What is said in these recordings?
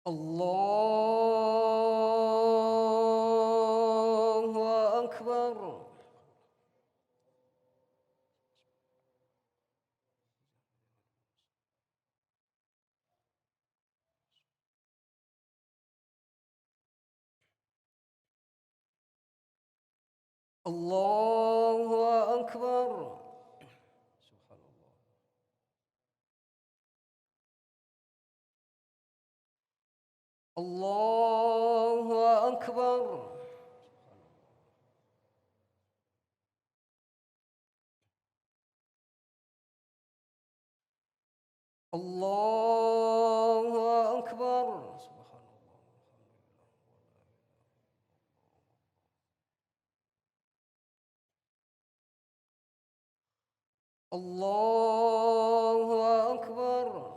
الله أكبر. الله أكبر. الله أكبر. الله أكبر. الله أكبر.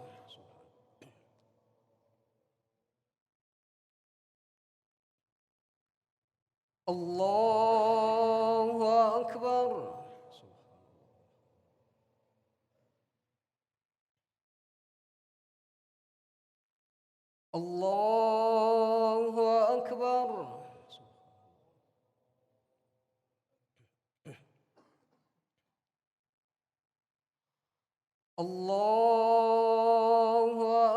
الله أكبر. الله أكبر. الله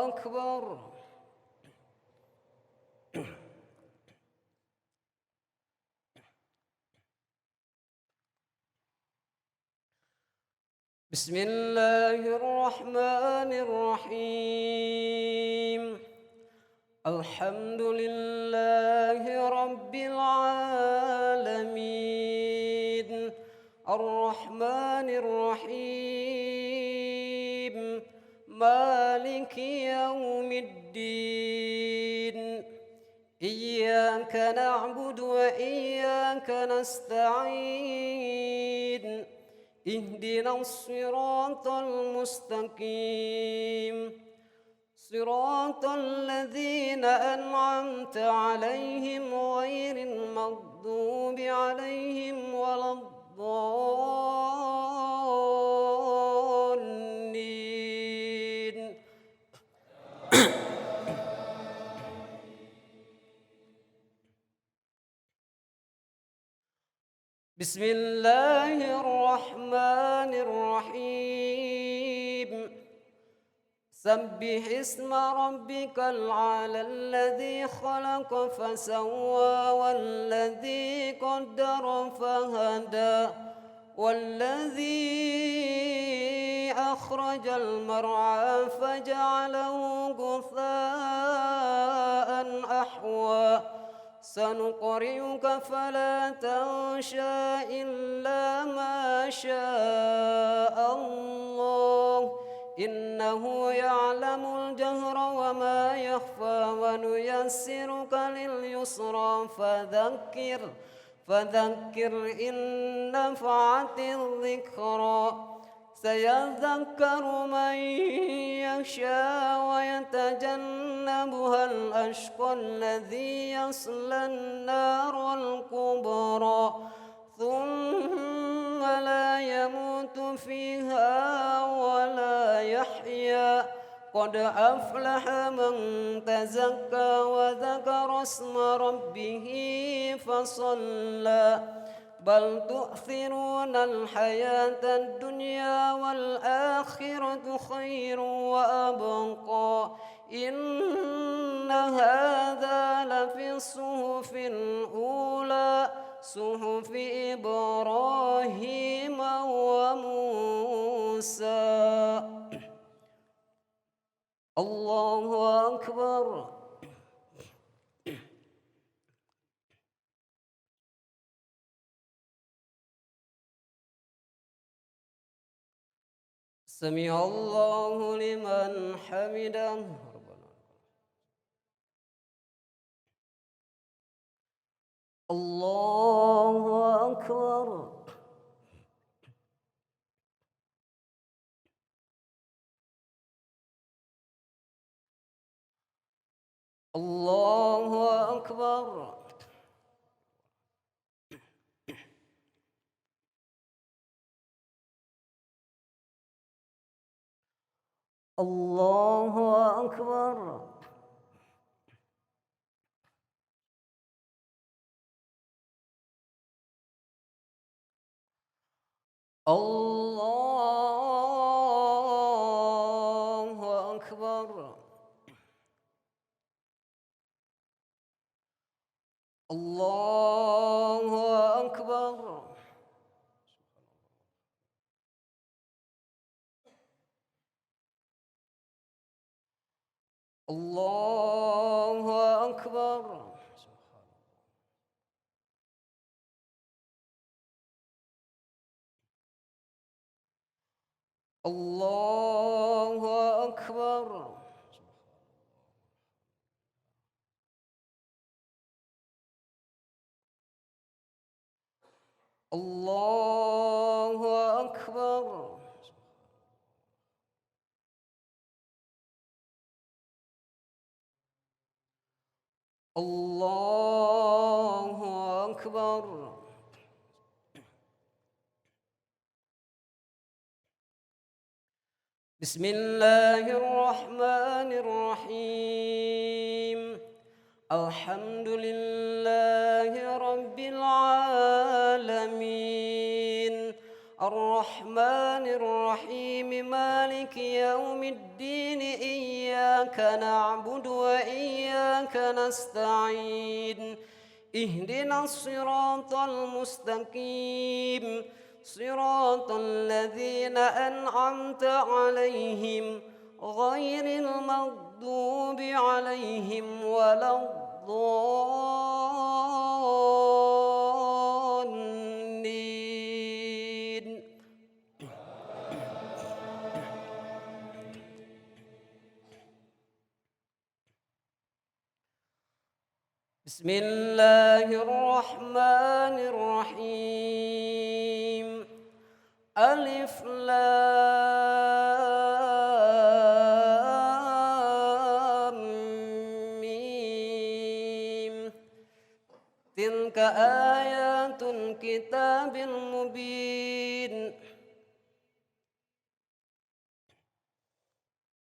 أكبر. بسم الله الرحمن الرحيم. الحمد لله رب العالمين الرحمن الرحيم مالك يوم الدين إياك نعبد وإياك نستعين اهدنا الصراط المستقيم صراط الذين أنعمت عليهم غير المغضوب عليهم ولا الضالين. بسم الله الرحمن الرحيم. سبح اسم ربك الأعلى الذي خلق فسوى والذي قدر فهدى والذي أخرج المرعى فجعله غثاء أحوى سنقرئك فلا تنسى إلا ما شاء الله إنه يعلم الجهر وما يخفى ونيسرك لليسرى فذكر إن نفعت الذكرى سيذكر من يخشى ويتجنبها الأشقى الذي يصلى النار الكبرى ثم لا يموت فيها ولا يحيا قد أفلح من تزكى وذكر اسم ربه فصلى بل تؤثرون الحياة الدنيا والآخرة خير وأبقى إن هذا لفي الصحف الأولى صحف إبراهيم وموسى. الله أكبر. سمع الله لمن حمده. الله أكبر. الله أكبر. الله أكبر. الله أكبر. الله أكبر. الله أكبر. الله أكبر. الله أكبر. الله أكبر. بسم الله الرحمن الرحيم. الحمد لله رب العالمين الرحمن الرحيم مالك يوم الدين إياك نعبد وإياك نستعين اهدنا الصراط المستقيم صراط الذين أنعمت عليهم غير المغضوب عليهم ولا الضالين. بسم الله الرحمن الرحيم. ألف لام ميم. تلك آيات الكتاب المبين.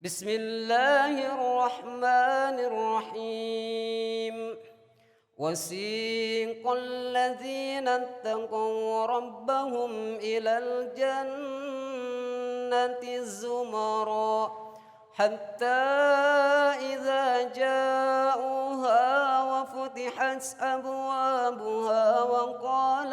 بسم الله الرحمن الرحيم. وسيق الذين اتقوا ربهم إلى الجنة زمرا حتى إذا جاءوها وفتحت أبوابها وقال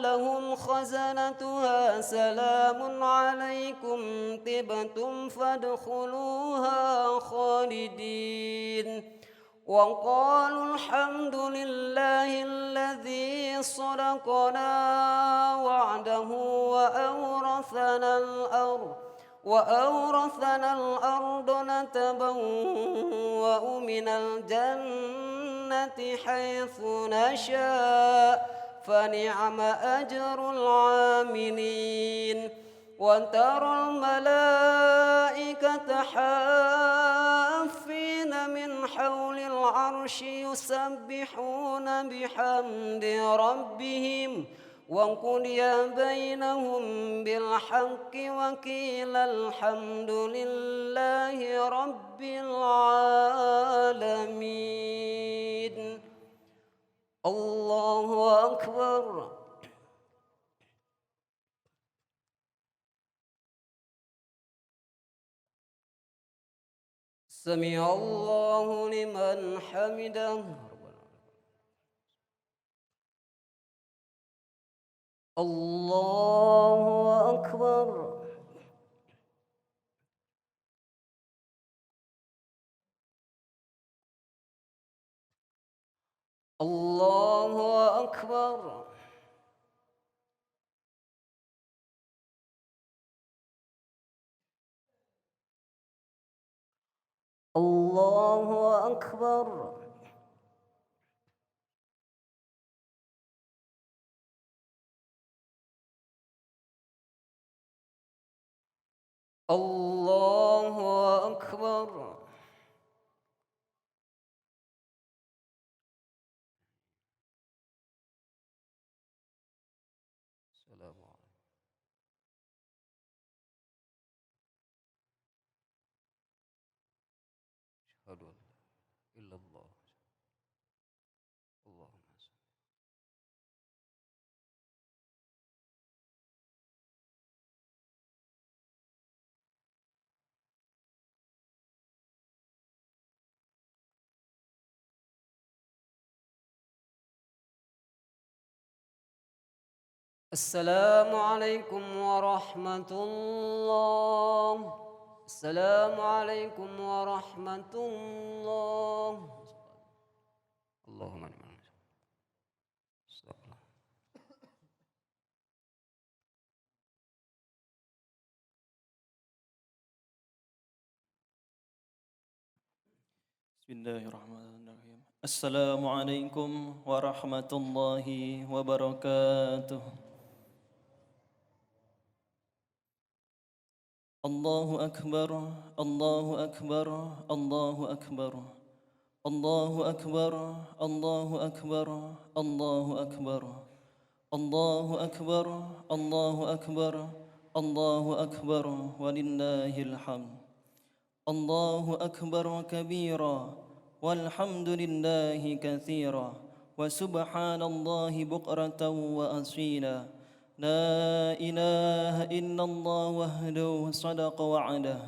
لهم خزنتها سلام عليكم طبتم فادخلوها خالدين. وقالوا الحمد لله الذي صدقنا وعده وأورثنا الأرض نتبوأ من الجنة حيث نشاء فنعم أجر العاملين. وترى الملائكة حافين من حول العرش يسبحون بحمد ربهم وقضي بينهم بالحق وقيل الحمد لله رب العالمين. الله أكبر. سمع الله لمن حمده. الله أكبر. الله أكبر. الله أكبر. الله أكبر. السلام عليكم. أشهد أن لا إله إلا الله. اللهم السلام عليكم ورحمة الله. السلام عليكم ورحمة الله. اللهم آمين. Bismillahirrahmanirrahim. Assalamualaikum warahmatullahi wabarakatuh. Allahu akbar, Allahu akbar, Allahu akbar. Allahu akbar, Allahu akbar, Allahu akbar. Allahu akbar, Allahu akbar, Allahu akbar, walillahil hamd. الله أكبر كبيرا والحمد لله كثيرا وسبحان الله بكرة وأصيلا لا إله إلا الله وحده صدق وعده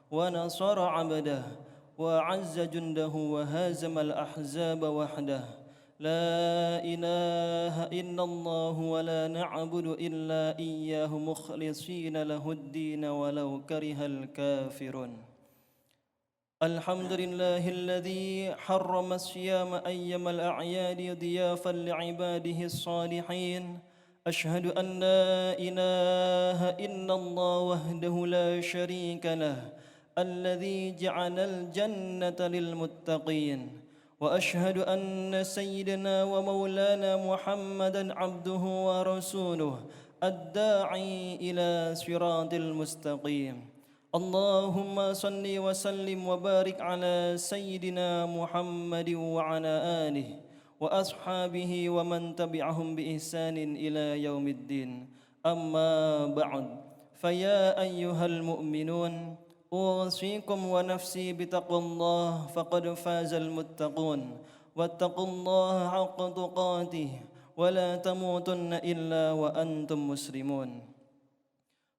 ونصر عبده وعز جنده وهزم الأحزاب وحده لا إله إلا الله ولا نعبد إلا إياه مخلصين له الدين ولو كره الكافرون الحمد لله الذي حرم الصيام أيام الأعياد ضيافا لعباده الصالحين أشهد أن لا إله إلا الله وحده لا شريك له الذي جعل الجنة للمتقين وأشهد أن سيدنا ومولانا محمدا عبده ورسوله الداعي إلى صراط المستقيم اللهم صل وسلم وبارك على سيدنا محمد وعلى آله وأصحابه ومن تبعهم بإحسان إلى يوم الدين أما بعد فيا أيها المؤمنون أوصيكم ونفسي بتقوى الله فقد فاز المتقون واتقوا الله حق تقاته ولا تموتن إلا وأنتم مسلمون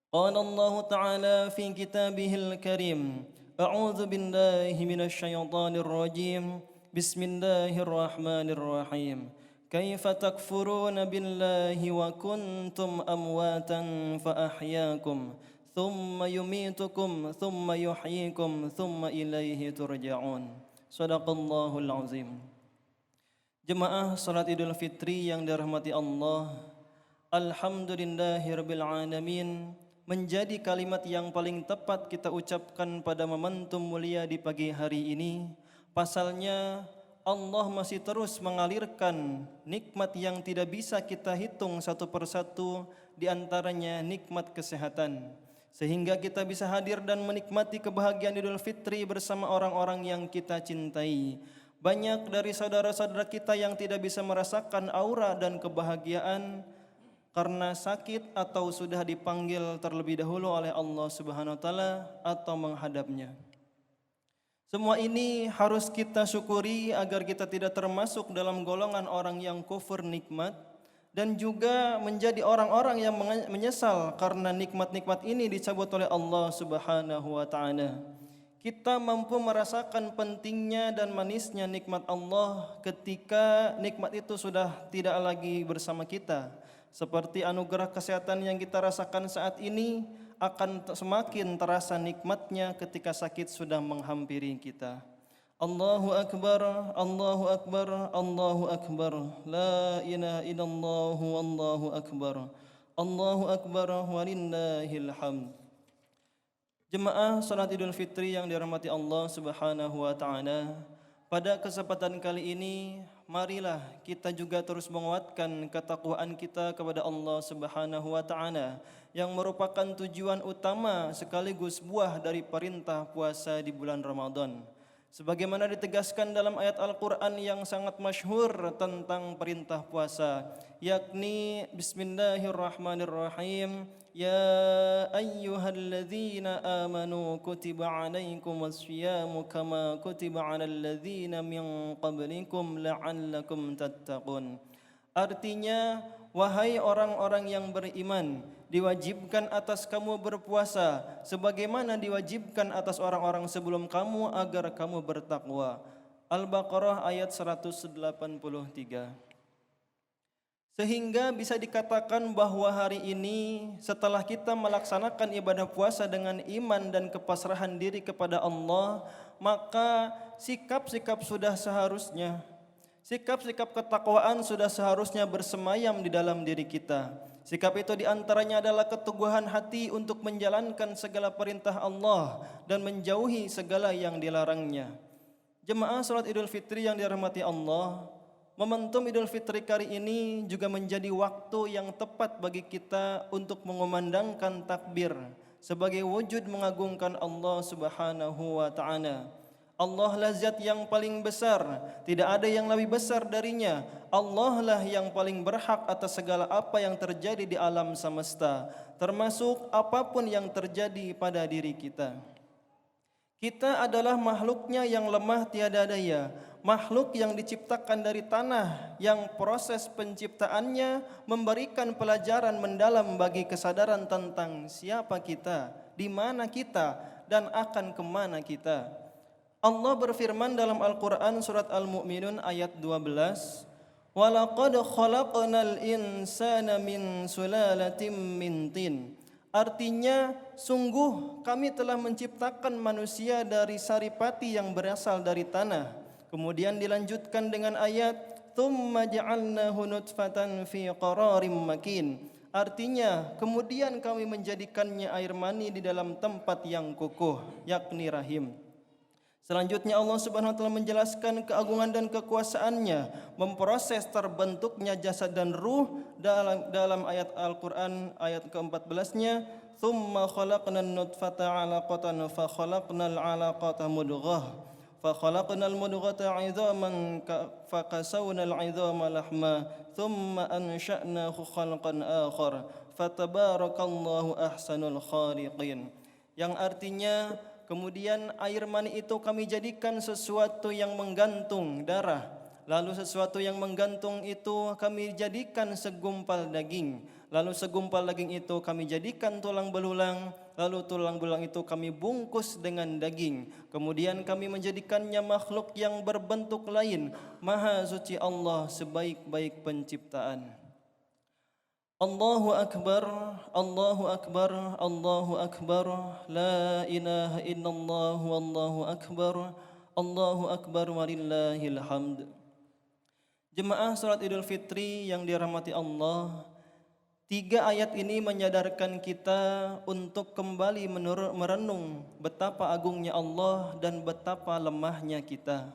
قال الله تعالى في كتابه الكريم أعوذ بالله من الشيطان الرجيم بسم الله الرحمن الرحيم كيف تكفرون بالله وكنتم أمواتا فأحياكم ثم يميتكم ثم يحييكم ثم إليه ترجعون صدق الله العظيم. Jemaah salat Idul Fitri yang dirahmati Allah, alhamdulillahirabbil alamin menjadi kalimat yang paling tepat kita ucapkan pada momentum mulia di pagi hari ini. Pasalnya Allah masih terus mengalirkan nikmat yang tidak bisa kita hitung satu persatu, di antaranya nikmat kesehatan, sehingga kita bisa hadir dan menikmati kebahagiaan Idul Fitri bersama orang-orang yang kita cintai. Banyak dari saudara-saudara kita yang tidak bisa merasakan aura dan kebahagiaan karena sakit atau sudah dipanggil terlebih dahulu oleh Allah Subhanahu wa taala atau menghadapnya. Semua ini harus kita syukuri agar kita tidak termasuk dalam golongan orang yang kufur nikmat dan juga menjadi orang-orang yang menyesal karena nikmat-nikmat ini dicabut oleh Allah Subhanahu wa taala. Kita mampu merasakan pentingnya dan manisnya nikmat Allah ketika nikmat itu sudah tidak lagi bersama kita. Seperti anugerah kesehatan yang kita rasakan saat ini akan semakin terasa nikmatnya ketika sakit sudah menghampiri kita. Allahu akbar, Allahu akbar, Allahu akbar. La ilaha illallah, Allahu akbar. Allahu akbar walillahil hamd. Jemaah salat Idul Fitri yang dirahmati Allah Subhanahu wa taala, pada kesempatan kali ini marilah kita juga terus menguatkan ketakwaan kita kepada Allah Subhanahu wa taala yang merupakan tujuan utama sekaligus buah dari perintah puasa di bulan Ramadan. Sebagaimana ditegaskan dalam ayat Al-Qur'an yang sangat masyhur tentang perintah puasa, yakni Bismillahirrahmanirrahim, Ya ayyuhalladzina amanu kutiba alaikumus syiyamu kama kutiba alal ladzina min qablikum la'allakum tattaqun. Artinya, wahai orang-orang yang beriman, diwajibkan atas kamu berpuasa sebagaimana diwajibkan atas orang-orang sebelum kamu agar kamu bertakwa. Al-Baqarah ayat 183. Sehingga bisa dikatakan bahwa hari ini setelah kita melaksanakan ibadah puasa dengan iman dan kepasrahan diri kepada Allah, maka sikap-sikap ketakwaan sudah seharusnya bersemayam di dalam diri kita. Sikap itu diantaranya adalah keteguhan hati untuk menjalankan segala perintah Allah dan menjauhi segala yang dilarangnya. Jemaah salat Idul Fitri yang dirahmati Allah, momentum Idul Fitri kali ini juga menjadi waktu yang tepat bagi kita untuk mengumandangkan takbir sebagai wujud mengagungkan Allah Subhanahu wa taala. Allah lah zat yang paling besar, tidak ada yang lebih besar darinya. Allah lah yang paling berhak atas segala apa yang terjadi di alam semesta, termasuk apapun yang terjadi pada diri kita. Kita adalah makhluknya yang lemah tiada daya, makhluk yang diciptakan dari tanah, yang proses penciptaannya memberikan pelajaran mendalam bagi kesadaran tentang siapa kita, di mana kita, dan akan kemana kita. Allah berfirman dalam Al-Quran surat Al-Mu'minun ayat 12, وَلَقَدْ خَلَقْنَا الْإِنسَانَ مِنْ سُلَالَةٍ مِنْ طِينٍ. Artinya, sungguh kami telah menciptakan manusia dari saripati yang berasal dari tanah. Kemudian dilanjutkan dengan ayat, ثُمَّ جَعَلْنَاهُ نُطْفَةً فِي قَرَارٍ مَكِينٍ. Artinya, kemudian kami menjadikannya air mani di dalam tempat yang kukuh, yakni rahim. Selanjutnya Allah Subhanahu wa taala menjelaskan keagungan dan kekuasaannya, memproses terbentuknya jasad dan ruh dalam ayat Al-Qur'an ayat ke-14-nya, "Tsumma khalaqnan nutfata 'alaqatan fa khalaqnal 'alaqata mudghah fa khalaqnal mudghata 'idhaman fa kasawnal 'idhama lahma tsumma ansha'nahu khalqan akhar fatabarakallahu ahsanul khaliqin." Yang artinya, kemudian air mani itu kami jadikan sesuatu yang menggantung darah. Lalu sesuatu yang menggantung itu kami jadikan segumpal daging. Lalu segumpal daging itu kami jadikan tulang belulang. Lalu tulang belulang itu kami bungkus dengan daging. Kemudian kami menjadikannya makhluk yang berbentuk lain. Maha suci Allah sebaik-baik penciptaan. Allahu Akbar, Allahu Akbar, Allahu Akbar, la ilaha illallah, wallahu akbar, walillahil hamd. Jemaah salat Idul Fitri yang dirahmati Allah, 3 ayat ini menyadarkan kita untuk kembali merenung betapa agungnya Allah dan betapa lemahnya kita.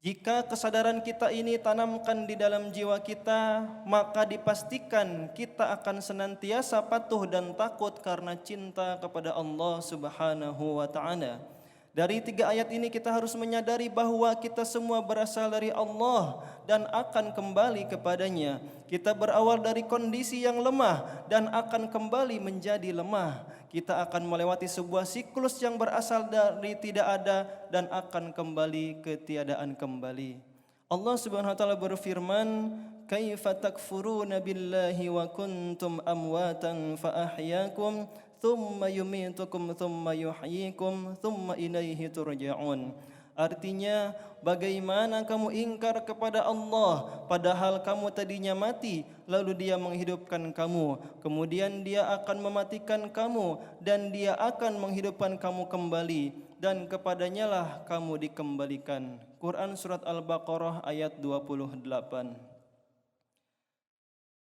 Jika kesadaran kita ini tanamkan di dalam jiwa kita, maka dipastikan kita akan senantiasa patuh dan takut karena cinta kepada Allah Subhanahu wa taala. Dari 3 ayat ini kita harus menyadari bahwa kita semua berasal dari Allah dan akan kembali kepadanya. Kita berawal dari kondisi yang lemah dan akan kembali menjadi lemah. Kita akan melewati sebuah siklus yang berasal dari tidak ada dan akan kembali ke tiadaan kembali. Allah Subhanahu wa taala berfirman, "Kaifa takfuruna billahi wa kuntum amwatan fa ahyaakum thumma yumitukum thumma yuhyikum thumma ilaihi turja'un." Artinya, bagaimana kamu ingkar kepada Allah padahal kamu tadinya mati, lalu Dia menghidupkan kamu, kemudian Dia akan mematikan kamu dan Dia akan menghidupkan kamu kembali dan kepadanya lah kamu dikembalikan. Quran surat Al-Baqarah ayat 28.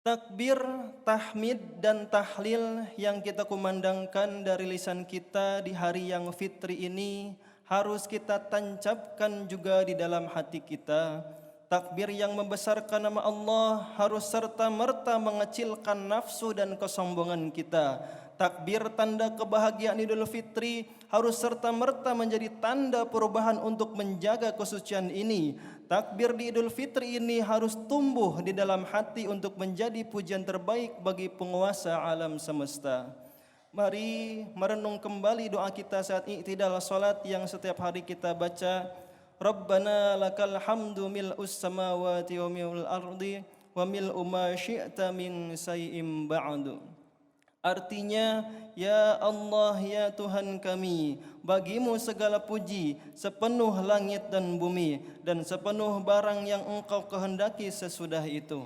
Takbir, tahmid dan tahlil yang kita kumandangkan dari lisan kita di hari yang fitri ini harus kita tancapkan juga di dalam hati kita. Takbir yang membesarkan nama Allah harus serta-merta mengecilkan nafsu dan kesombongan kita. Takbir tanda kebahagiaan Idul Fitri harus serta-merta menjadi tanda perubahan untuk menjaga kesucian ini. Takbir di Idul Fitri ini harus tumbuh di dalam hati untuk menjadi pujian terbaik bagi penguasa alam semesta. Mari merenung kembali doa kita saat i'tidal salat yang setiap hari kita baca. Rabbana lakal hamdu mil'us samawati wa mil'ul ardi wa mil'u ma syi'ta min say'im ba'du. Artinya, ya Allah, ya Tuhan kami, bagimu segala puji sepenuh langit dan bumi dan sepenuh barang yang Engkau kehendaki sesudah itu.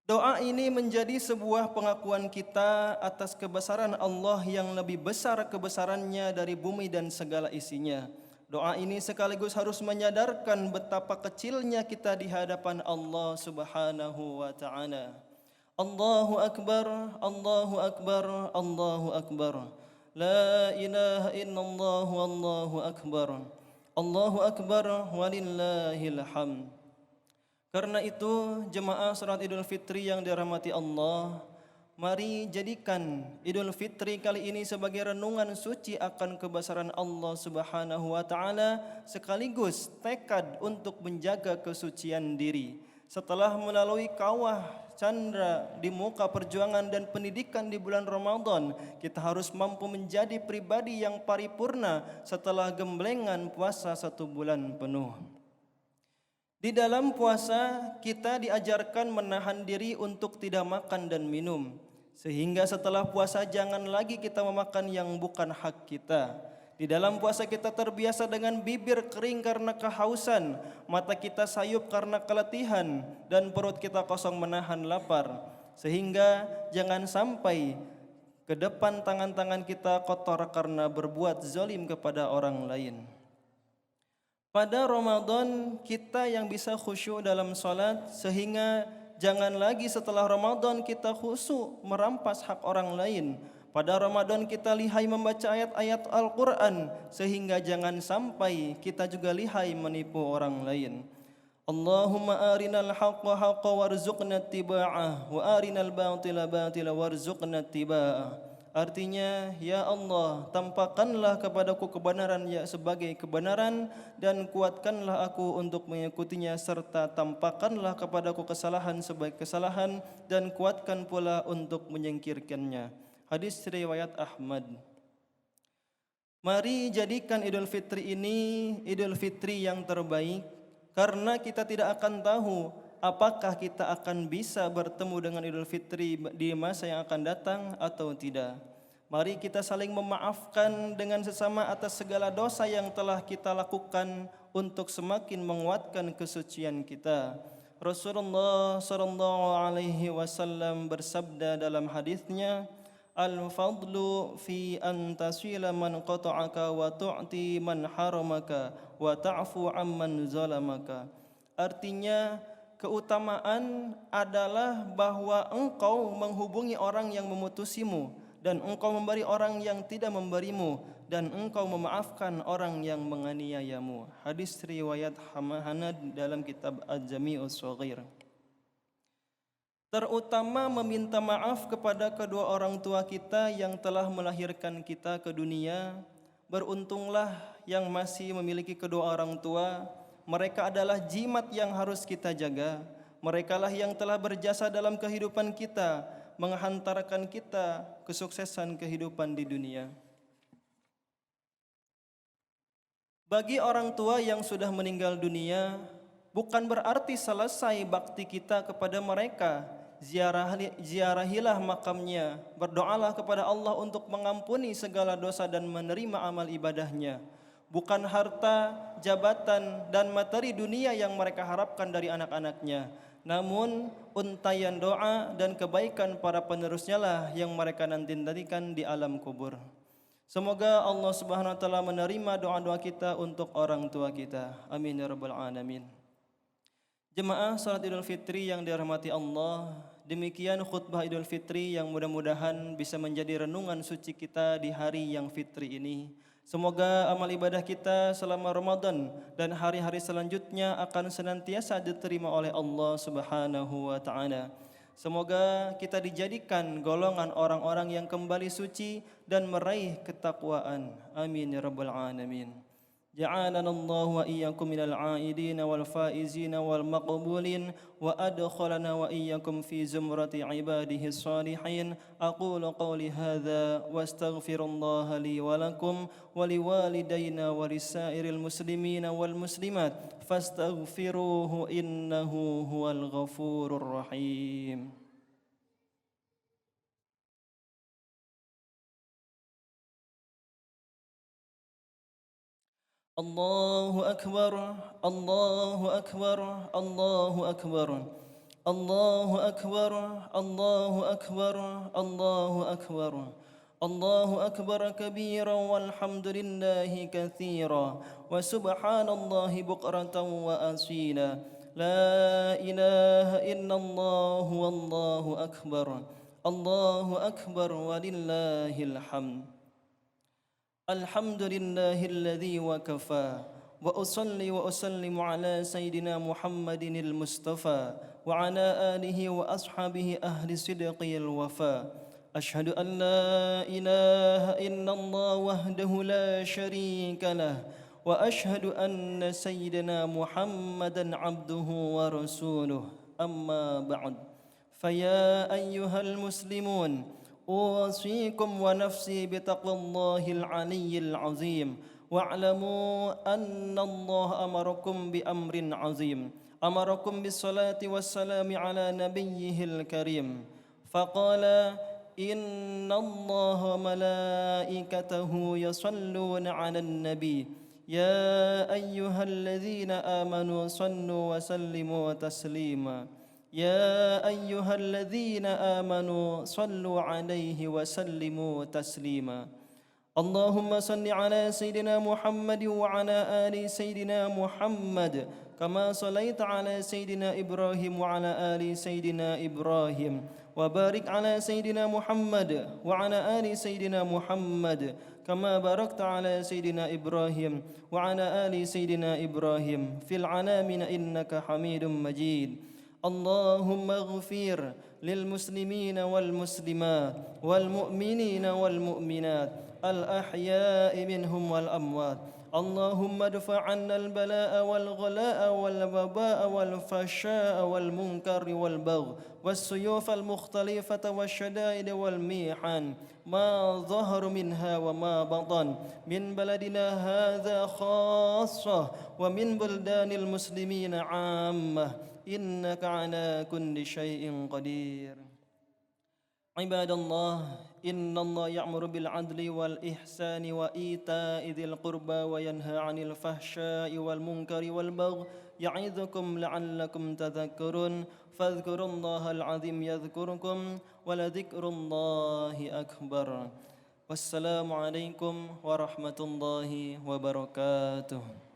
Doa ini menjadi sebuah pengakuan kita atas kebesaran Allah yang lebih besar kebesarannya dari bumi dan segala isinya. Doa ini sekaligus harus menyadarkan betapa kecilnya kita di hadapan Allah Subhanahu wa taala. Allahu akbar, Allahu akbar, Allahu akbar. La ilaha illallah wallahu akbar. Allahu akbar walillahil hamd. Karena itu, jemaah salat Idul Fitri yang dirahmati Allah, mari jadikan Idul Fitri kali ini sebagai renungan suci akan kebesaran Allah Subhanahu wa taala sekaligus tekad untuk menjaga kesucian diri. Setelah melalui kawah candra di muka perjuangan dan pendidikan di bulan Ramadan, kita harus mampu menjadi pribadi yang paripurna setelah gemblengan puasa 1 bulan penuh. Di dalam puasa kita diajarkan menahan diri untuk tidak makan dan minum. Sehingga setelah puasa jangan lagi kita memakan yang bukan hak kita. Di dalam puasa kita terbiasa dengan bibir kering karena kehausan, mata kita sayup karena keletihan, dan perut kita kosong menahan lapar. Sehingga jangan sampai ke depan tangan-tangan kita kotor karena berbuat zalim kepada orang lain. Pada Ramadan kita yang bisa khusyuk dalam salat sehingga jangan lagi setelah Ramadan kita khusyuk merampas hak orang lain. Pada Ramadan kita lihai membaca ayat-ayat Al-Quran sehingga jangan sampai kita juga lihai menipu orang lain. Allahumma arinal haqqa haqqa warzuqna tiba'ah wa arinal batila batila warzuqna tiba'ah. Artinya, ya Allah, tampakkanlah kepadaku kebenaran ya sebagai kebenaran dan kuatkanlah aku untuk mengikutinya serta tampakkanlah kepadaku kesalahan sebagai kesalahan dan kuatkan pula untuk menyingkirkannya. Hadis riwayat Ahmad. Mari jadikan Idul Fitri ini Idul Fitri yang terbaik karena kita tidak akan tahu apakah kita akan bisa bertemu dengan Idul Fitri di masa yang akan datang atau tidak. Mari kita saling memaafkan dengan sesama atas segala dosa yang telah kita lakukan untuk semakin menguatkan kesucian kita. Rasulullah sallallahu alaihi wasallam bersabda dalam hadisnya, "Al-fadlu fi an tasila man qata'aka wa tu'ti man haramaka wa ta'fu amman zalamaka." Artinya, keutamaan adalah bahwa engkau menghubungi orang yang memutusimu dan engkau memberi orang yang tidak memberimu dan engkau memaafkan orang yang menganiayamu. Hadis riwayat Hanad dalam kitab Al-Jami'us Shaghir. Terutama meminta maaf kepada kedua orang tua kita yang telah melahirkan kita ke dunia. Beruntunglah yang masih memiliki kedua orang tua. Mereka adalah jimat yang harus kita jaga. Merekalah yang telah berjasa dalam kehidupan kita, menghantarkan kita kesuksesan kehidupan di dunia. Bagi orang tua yang sudah meninggal dunia, bukan berarti selesai bakti kita kepada mereka. Ziarahilah makamnya, berdoalah kepada Allah untuk mengampuni segala dosa dan menerima amal ibadahnya. Bukan harta, jabatan, dan materi dunia yang mereka harapkan dari anak-anaknya, namun untayan doa dan kebaikan para penerusnya lah yang mereka nanti-nantikan di alam kubur. Semoga Allah Subhanahu wa taala menerima doa-doa kita untuk orang tua kita. Amin ya rabbal alamin. Jemaah salat Idul Fitri yang dirahmati Allah, demikian khutbah Idul Fitri yang mudah-mudahan bisa menjadi renungan suci kita di hari yang fitri ini. Semoga amal ibadah kita selama Ramadan dan hari-hari selanjutnya akan senantiasa diterima oleh Allah Subhanahu wa taala. Semoga kita dijadikan golongan orang-orang yang kembali suci dan meraih ketakwaan. Amin ya rabbal alamin. جعلنا الله وإياكم من العائدين والفائزين والمقبولين وأدخلنا وإياكم في زمرة عباده الصالحين. أقول قولي هذا واستغفر الله لي ولكم ولوالدينا ولسائر المسلمين والمسلمات فاستغفروه إنه هو الغفور الرحيم. الله أكبر الله أكبر الله أكبر الله أكبر الله أكبر الله أكبر الله أكبر كبيرا والحمد لله كثيرا وسبحان الله بكرة وأصيلا لا إله إلا الله والله أكبر الله أكبر ولله الحمد الحمد لله الذي وكفى وأصلي وأسلم على سيدنا محمد المصطفى وعلى آله وأصحابه أهل الصدق الوفاء أشهد أن لا إله إلا الله وحده لا شريك له وأشهد أن سيدنا محمدا عبده ورسوله أما بعد فيا أيها المسلمون أوصيكم ونفسي بتقوى الله العلي العظيم واعلموا أن الله أمركم بأمر عظيم أمركم بالصلاة والسلام على نبيه الكريم فقال إن الله وملائكته يصلون على النبي يا أيها الذين آمنوا صلوا وسلموا تسليما يا أيها الذين آمنوا صلوا عليه وسلموا تسليما اللهم صل على سيدنا محمد وعلى آل سيدنا محمد كما صليت على سيدنا إبراهيم وعلى آل سيدنا إبراهيم وبارك على سيدنا محمد وعلى آل سيدنا محمد كما باركت على سيدنا إبراهيم وعلى آل سيدنا إبراهيم في العالمين إنك حميد مجيد اللهم اغفر للمسلمين والمسلمات والمؤمنين والمؤمنات الأحياء منهم والأموات اللهم ادفع عنا البلاء والغلاء والوباء والفحشاء والمنكر والبغي والسيوف المختلفة والشدائد والميحان ما ظهر منها وما بطن من بلدنا هذا خاصة ومن بلدان المسلمين عامة إنك على كل شيء قدير عباد الله إن الله يأمر بالعدل والإحسان وإيتاء ذي القربى وينهى عن الفحشاء والمنكر والبغي يعظكم لعلكم تذكرون فاذكروا الله العظيم يذكركم ولذكر الله أكبر والسلام عليكم ورحمة الله وبركاته.